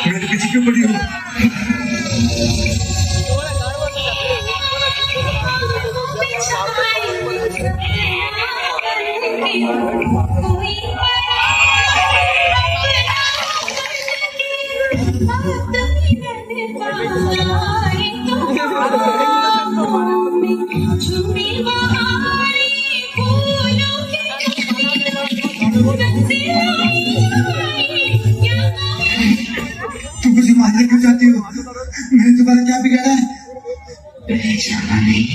मेरे पीछे क्यों पड़ी हो? तुम मुझे मारने क्यों चाहती हो? मैंने तुम्हारा क्या बिगाड़ा है? बेचारा नहीं,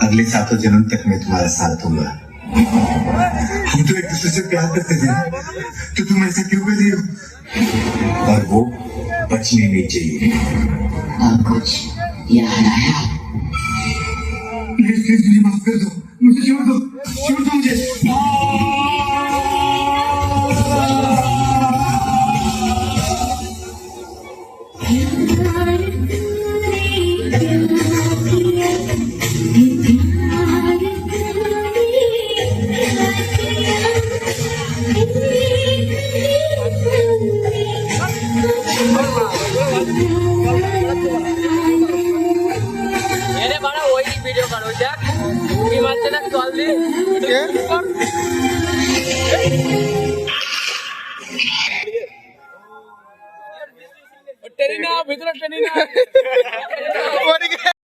अगले 7 जन्म तक मैं तुम्हारा साथ दूंगा। हम तो एक दूसरे से प्यार करते थे, तो तुम ऐसा क्यों कर रही हो? और वो बचने नहीं चाहिए। और कुछ याद आया? प्लीज मुझे माफ कर दो, मुझे छोड़ दो मुझे। वीडियो करो जा की मारते ना कॉल दे टेरिना भीतर टेरिना